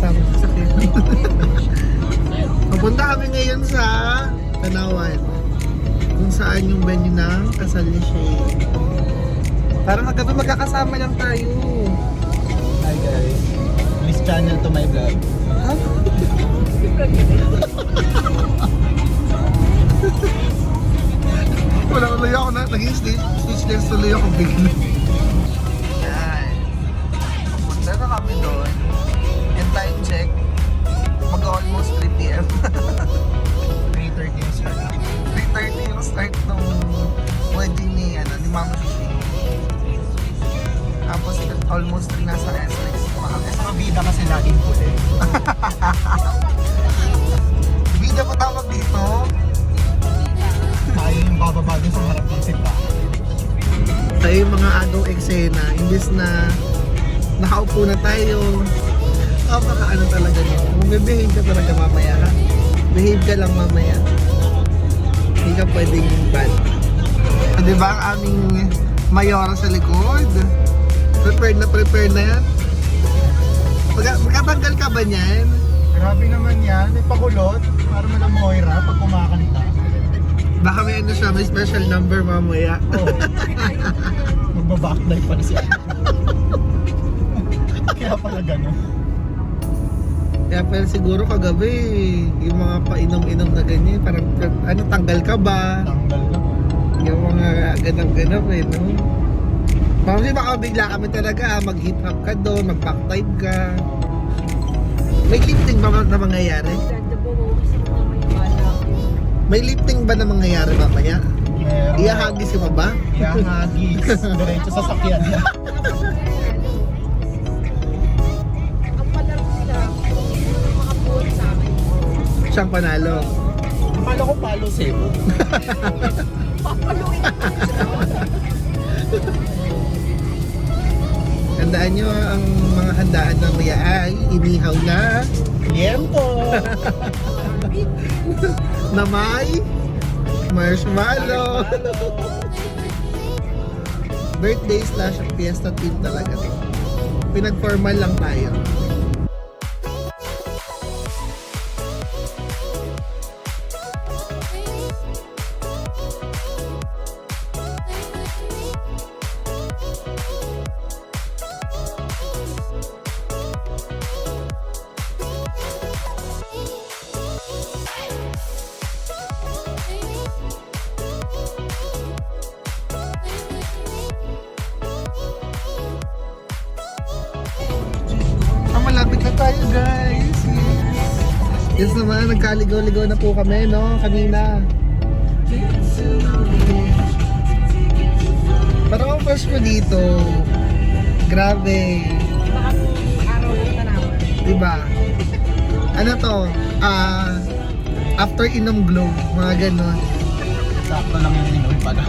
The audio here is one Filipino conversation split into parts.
kasama sa sakit. Papunta kami ngayon sa Tanawan, kung saan yung venue ng kasal ni Shane. Parang kagabi magkakasama lang tayo. Hi guys, please channel to my vlog. Ha? Wala ko ako na, naging speechless tuloy ako bigla. Yan. Papunta na kami doon. And time check, mag-almost 3 p.m. 3:30 yung start. 3:30 yung start ng wedding ni Mama Shishi. Tapos almost 3 nasa SLEX. Sa bida kasi laging huli. Bida pa tawag dito. Tayo yung bababa dun sa harap ng simbahan. Tayo yung mga agaw eksena. Imbis na nakaupo na tayo. Baka ano talaga nyo. Kung behave ka talaga mamaya ha. Behave ka lang mamaya. Hindi ka pwedeng bad. Diba ang aming mayora sa likod? Prepare na yan. Magkatanggal ka ba niyan? Grabe naman yan, may pakulot. Para malang Moira pag kumakanta. Baka may ano siya, may special number mamaya. Oo. Magbabackdive pa na siya. Kaya pala gano'n. Kaya pala siguro kagabi, yung mga painom-inom na ganyan, parang tanggal ka ba? Tanggal na. Yung mga ganap-ganap no? Baka bigla kami talaga, mag-hip hop ka doon, mag-backdive ka. May lifting ba na mangyayari? May lifting ba na mangyayari mamaya? Meron. Iahagis ka ba? Iahagis. Diretso sa sakyan niya. Siyang panalo. Akala ko palo sebo. Handaan nyo ang mga handaan na maya ay inihaw na Liempo! na may marshmallow. Birthday / fiesta team talaga to. Pinag-formal lang tayo. Malapit na tayo guys. Yes naman, nagkaligaw-ligaw na po kami no, kanina. Parang ang first ko dito. Grabe. Diba? Ano to? After inom glow, mga ganon. Sakto lang yung inom pala.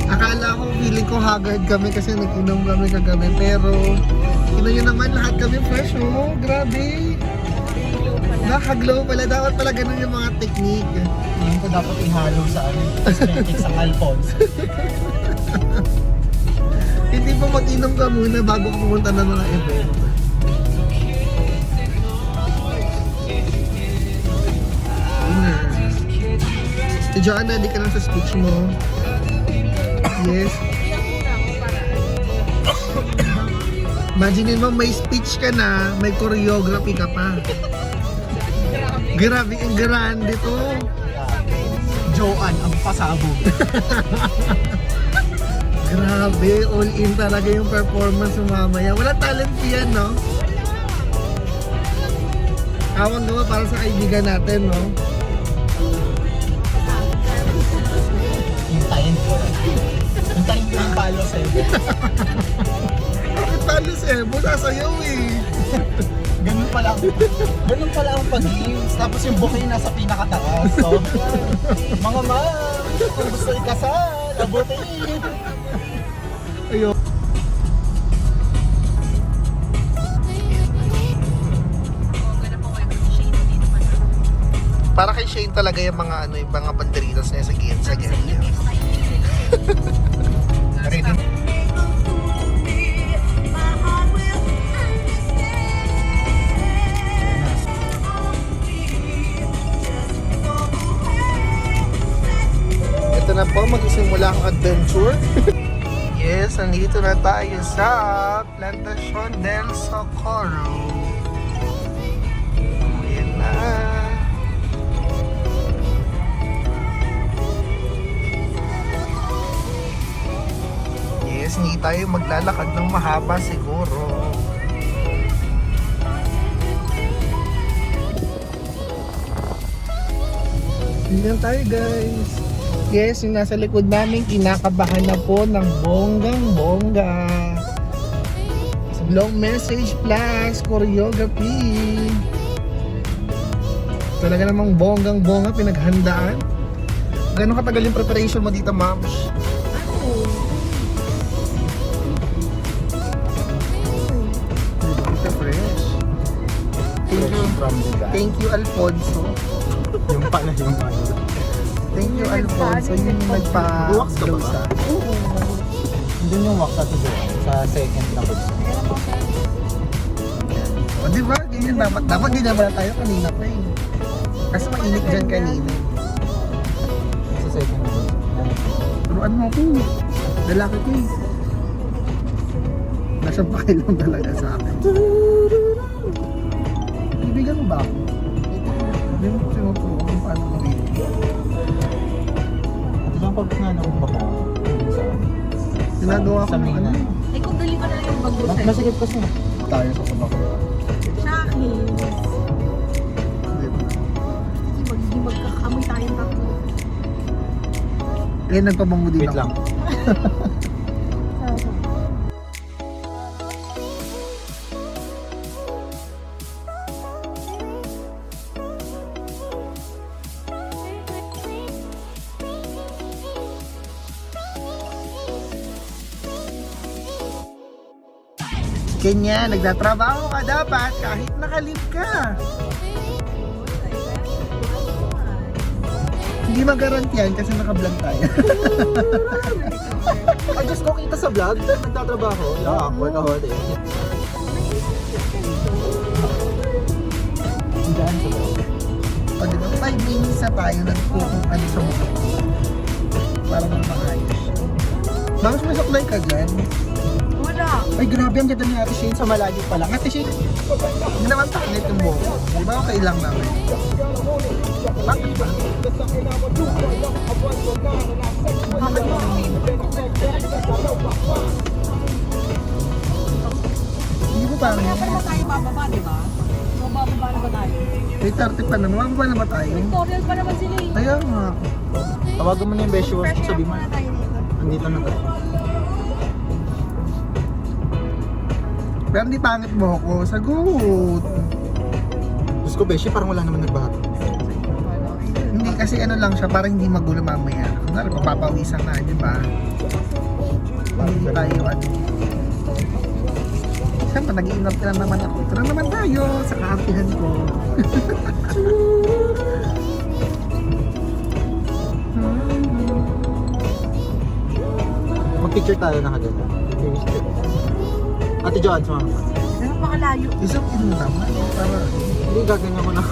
Akala ko, feeling ko haggard kami kasi nag-inom kami kagabi. Pero, ino nyo naman lahat kami fresh, oh. Grabe. Nakaglow pala. Dapat pala ganun yung mga technique. Hindi ko dapat ihalo sa aesthetics ang Alphonse. Hindi pa mag-inom ka muna bago ka pumunta ng mga event. Na. Si Joanna, di ka lang sa speech mo. Yes. Imagine mo, may speech ka na, may choreography ka pa. Grabe, ang grande to. Joanne, ang pasabog. Grabe, all in talaga yung performance ng mamaya. Wala talent yan, no? Awang gawa para sa kaibigan natin, no? Hintayin ko. Hintayin ko yung palo sebo. Bakit talo si Ebo? Sasayaw eh. Ganun pala ang pag-games. Tapos yung bouquet nasa pinakataas. So, mga ma'am, kung gusto ikasal, abutin. Ayun. Para kay Shane talaga yung mga yung mga banderitas niya sa gilid. Ready? tour. Yes, nandito na tayo sa Plantacion del Socorro. Ayan na. Yes, hindi tayo maglalakad ng mahaba siguro. Tingnan tayo guys. Yes, yung nasa likod namin, kinakabahan na po ng bonggang-bongga. Long message plus choreography. Talaga namang bonggang-bongga pinaghandaan. Gano'ng katagal yung preparation mo dito, ma'am? Ito fresh. Thank you, Alfonso. Yung pala, yung pala. Thank you, Alfonso. Yun yung Wax ka ba? nagpa-blow sa... Hindi yung wax sa sa second na box. O diba? Ganyan dapat. Dapat ganyan pala tayo kanina pa eh. Kasi mainit dyan kanina. Sa second na box. Turuan mo ako. Lalaki ko eh. Nasa pakilang talaga sa akin. Ibigan mo ba ako? Hindi mo ko sinuturo kung paano gawin. Ito lang pag nga nung baka. Ginagawa ko Sa ng main ano. na. Eh kung dali ko na lang yung bago sa'yo. Masikip kasi. Tayo sa sabak. Shaki. Diba? Kasi magiging magkakamoy tayong tatlo. Eh, nagpabango din Wait ako. lang. Kanya, nagtatrabaho ka dapat kahit nakalib ka. Hindi magarantiyan kasi naka-vlog tayo. Ay, just ko kita sa vlog. Nagtatrabaho. Yeah, workaholic. Diyan sa vlog. O diba, 5 minutes na tayo nagkukong ano sa mukha. Para maayos. Bakit may supply ka dyan? Wala. Ay, grabe ang ganda ni Ate Shane sa malayo pa lang. Ate Shane, Hindi naman taklit yung buko. Di ba okay lang naman? Bakit ba? Bakit mo? Hindi ko parang Kaya pa naman tayo bababa, di ba? Bababa na ba tayo? may 30 pa naman. Mababa na ba tayo? Tutorial pa naman sila eh. Kaya nga. tawagan mo na yung besyo. Fresh air Sabi mo, muna tayo dito. andito na tayo. Pero hindi pangit mo ako. Sagot. Diyos ko, besyo, parang wala naman nagbahat. Hindi kasi ano lang siya, parang hindi magulo mamaya. Kunwari, papapawisan na, di ba? Hindi tayo ano. Siyempre, nag-iingat ka lang naman ako. Ito na naman tayo sa kaartihan ko. Mag-picture tayo na kaganda. Ate Joanne, sumama ka. Pero makalayo. Isang ino naman. Para, Hindi, gaganyan ko na.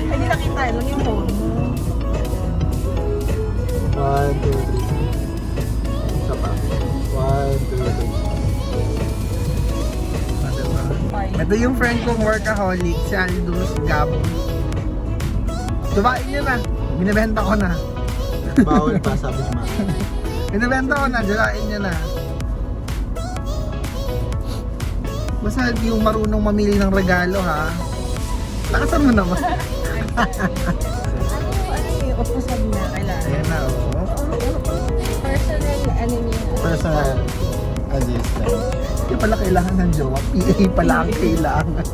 Ay, di nakita lang yung phone mo. 1, 2, 3. Isa pa. 1, 2, 3. ito yung friend kong workaholic, si Aldous Gabo. Dubain niyo na. Binibenta ko na. Bawal pa, sabi ni Ma. Binibenta ko na. Dubain niyo na. Basta yung marunong mamili ng regalo ha. Lakasan mo naman. Ano yung opusag na kailangan? Ayan na oh. Personal, ano niya? Personal assistant. Hindi pala kailangan ng jowa. PA pala ang kailangan.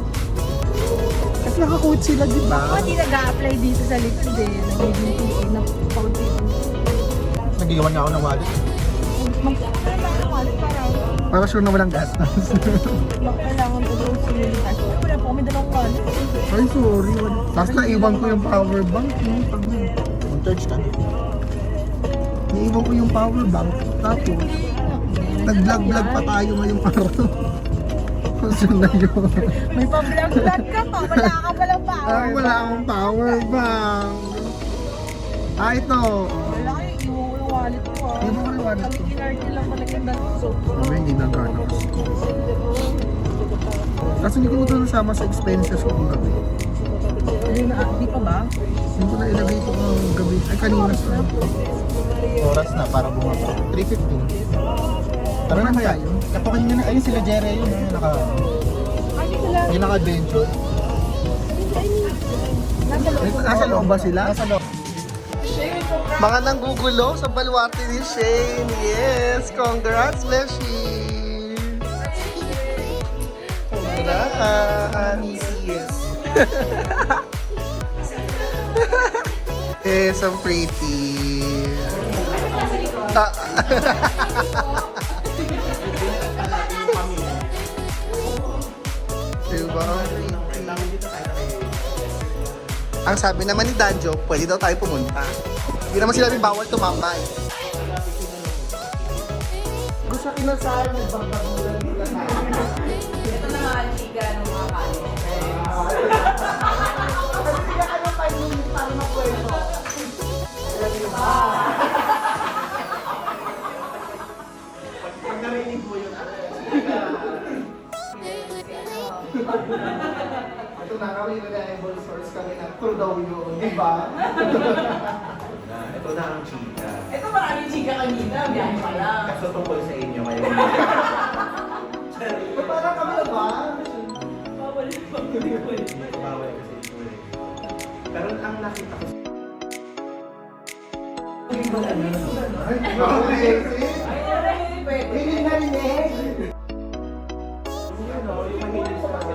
Kasi nakakoach sila, di ba? Ako hindi nag-a-apply dito sa likod eh. Nagiging PA na paunti. Nagigawan nga ako ng wallet. Magkakaroon ba ng wallet para Para sure na walang gastos. kailangan ko doon sumilitas. Wala po kami dalawang wallet. Ay, sorry. Tapos naiwan ko yung power bank. Mag-charge ka. Naiwan ko yung power bank. Tapos, nag-vlog-vlog pa tayo ngayong araw. Kasi na yun. May pa-vlog-vlog ka pa. Wala ka palang power. Ah, wala akong power bank. Ah, ito. Wala kayo, iwan ko yung wallet wallet ko ah. Yung mga wallet Ang ko. kinarty lang pala yung dalawa. So, Sabi, hindi na gano'n. Kasi hindi ko ito nasama sa expenses ko kung gabi. di pa ba? Hindi ko na ilagay ito kung gabi. Ay, kanina sa Oras na para bumaba. 3:15. Tara na kaya. tayo? Katukin nyo na. Ayun sila Jerry yun. Yung yung naka-adventure. Nasa loob ba sila? Nasa loob. Mga nanggugulo sa baluarte ni Shane. Yes! Congrats, Beshi! Congrats! Yes! Eh, so pretty. Ah. Diba? Ang sabi naman ni Danjo, pwede daw tayo pumunta. Hindi naman sila bawal tumambay. Gusto kinasal, nagbangkabulan nila na. Ito na mga chika ng mga college friends. Kasi ano pa yung para makwento. Pag narinig mo yun, ito na kami, reliable source kami na true daw yun, di ba? Ito na ang chika. Ito maraming chika kanina, biyahe pa lang. Kaso tungkol sa inyo kayo. Parang kami na ba? Bawal Bawal kasi ito eh. Pero ang nakita ko Ay, pwede. Hindi narinig. ano, yung mahilig sa mga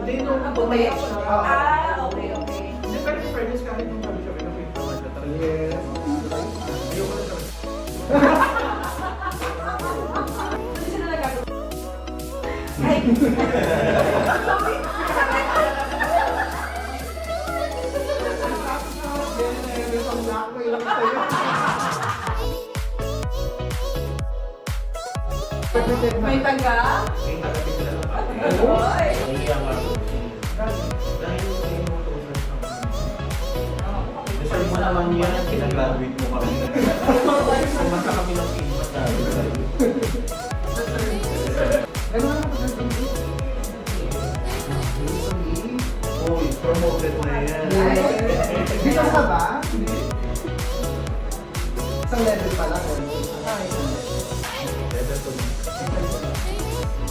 hindi nung Ang puti? Okay, okay. Hindi, pero in fairness kahit nung sabi na pinto naman na talaga. Yes. Ayoko na sabi. Hindi sila nagagawa. Ay! May taga? May nakatid na lang ako. Hoy! Nahiya nga ako. Dahil yung inutusan sa mga. Deserve mo naman yan. Kinagraduate mo kami. Kumasa kami ng feedback namin. Uy, promoted na yan. Dito ka ba? Isang level pa lang. Level to me.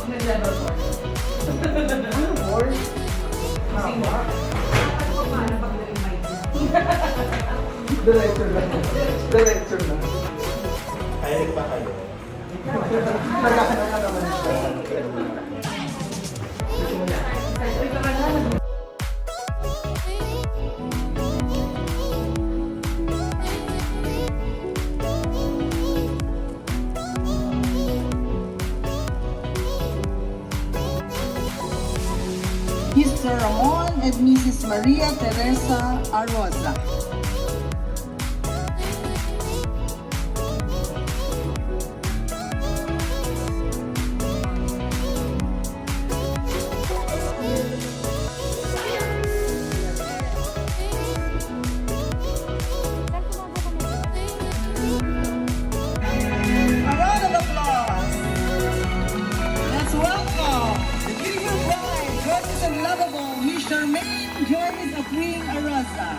Nag-level 4. Ano, board? Haba. Ano pa paano pag na-remind niya? Director na. Director na. Kaya pa kayo. Nagkakana ka naman siya. Uy, tara na. Mr. Ramon and Mrs. Maria Teresa Arroza. A round of applause. Let's welcome the beautiful bride, gorgeous and lovable, Miss Charmaine Joyce Apring Arroza.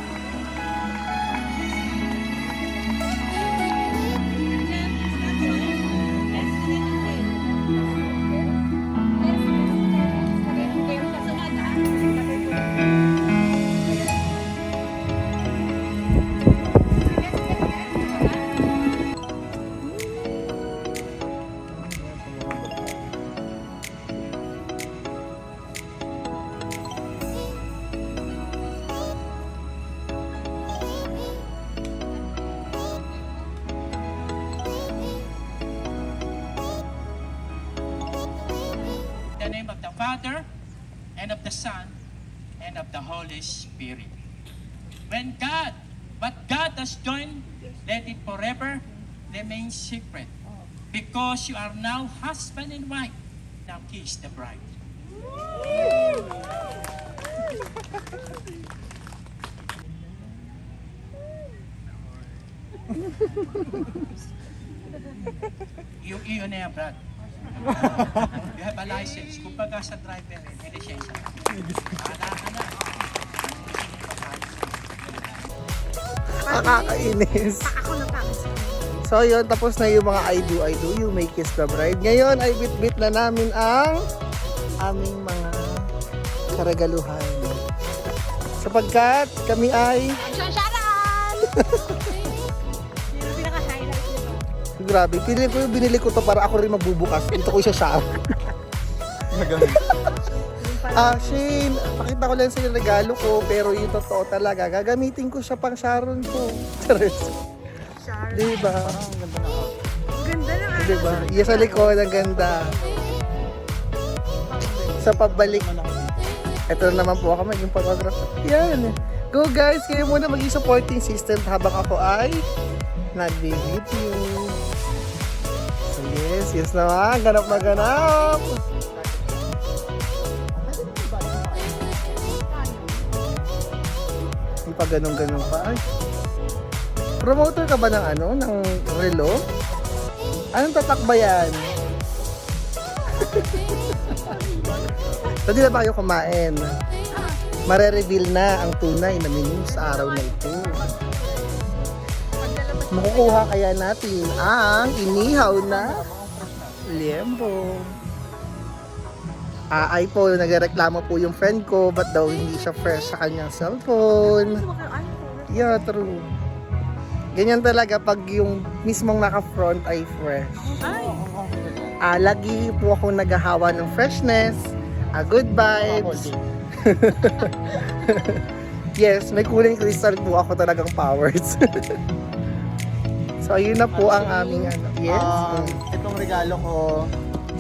In the name of the Father, and of the Son, and of the Holy Spirit. But God has joined, let it forever remain secret. Because you are now husband and wife. Now kiss the bride. Yung iyo na yan, Brad. You have a license. Kung pagka sa driver, may lisensya. Nakakainis. So yun, tapos na yung mga I do, you may kiss the bride. Ngayon ay bit-bit na namin ang aming mga karagaluhan. Sapagkat kami ay... Sharan! Yun ang pinaka-highlight nito. Grabe, binili ko to para ako rin magbubukas. Dito ko siya share. Shane, pakita ko lang sa yung regalo ko, pero yung totoo talaga, gagamitin ko siya pang Sharon ko. Sharon. Diba? Ganda ng ano. Diba? Iya sa likod, ang ganda. Sa pabalik. Ito na naman po ako maging photographer. Yan. Go guys, kayo muna maging supporting system habang ako ay nag-video. So yes naman. Ganap na ganap. Hindi pa ganun-ganun pa. Ay. Promoter ka ba ng ano? Ng relo? Anong tatak ba yan? So, di na ba kayo kumain? Mare-reveal na ang tunay na menu sa araw na ito. Makukuha kaya natin ang inihaw na liempo. Ay po, nagreklamo po yung friend ko, ba't daw hindi siya fresh sa kanyang cellphone. Yeah, true. Ganyan talaga pag yung mismong naka-front ay fresh. Lagi po ako naghahawa ng freshness, good vibes. Yes, may kuling crystal po ako talagang powers. So, ayun na po ang aming ano. Yes. Itong regalo ko,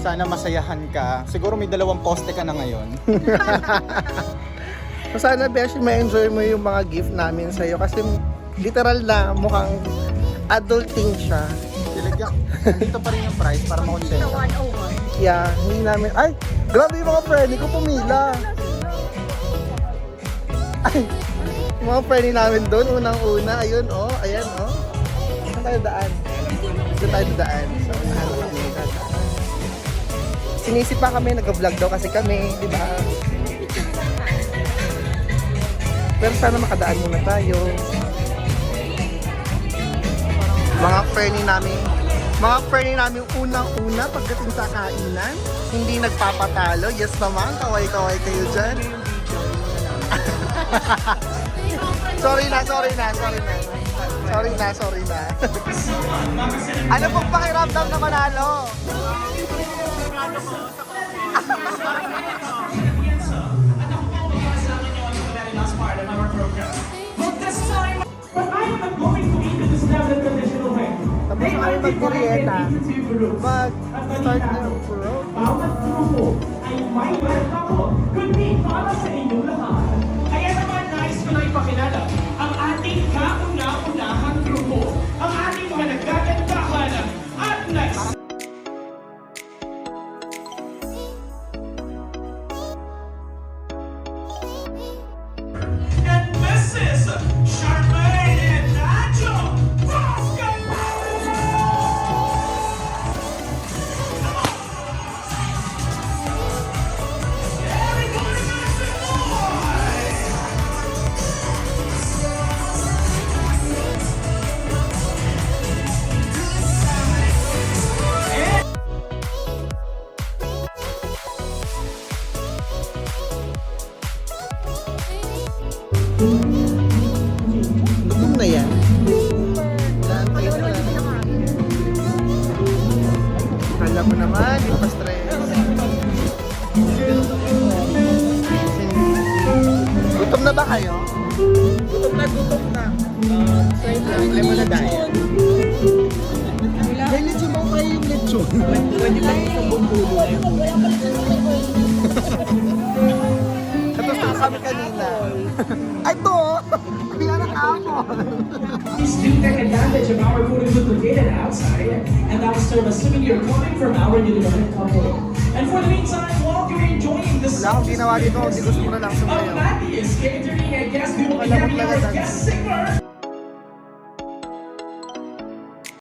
sana masayahan ka. Siguro may 2 poste ka na ngayon. So, sana, Beshi, ma-enjoy mo yung mga gift namin sa'yo kasi literal na mukhang adulting siya. Dilagyan, nandito pa rin yung price para makonsensya. 101. Yeah, hindi namin... Ay! Grabe yung mga friend ko pumila! Ay! Yung mga friend namin doon, unang-una. Ayun, oh. Ayan, oh. Saan tayo daan? Saan tayo daan? So, nahanap kami dadaan. Sinisip pa kami, nag-vlog daw kasi kami, di ba? Pero sana makadaan muna tayo. Mga friend namin unang-una pagdating sa kainan, hindi nagpapatalo. Yes naman, kaway-kaway kayo dyan. Sorry na. Ano pong pakiramdam na manalo? Tapos kami mag-merienda, mag-start ng program. Bawat grupo ay may reklamo, kundi para sa inyong lahat. Kaya naman nais ko na ipakilala ang ating kauna-unahang grupo, ang ating mga nagagandahan at nice. And Mrs. Charmaine and Nacho Vasquez! Gutom na yan. Saan kayo na lang? Kala mo naman, yung pa-stress. Gutom na ba kayo? Gutom na. Ay mo na dahil. May lechon mo kayo yung lechon. Pwede ba yung bumbulo na yung tapos na kami kanina. Ay to! Biyan ang apple! Please do take advantage of our food is located outside, and that will serve as souvenir coming from our newlywed couple. And for the meantime, while you're enjoying the Wala akong ginawa dito, hindi gusto ko na lang of sumayaw. Matthew's catering and guest, we will be having our guest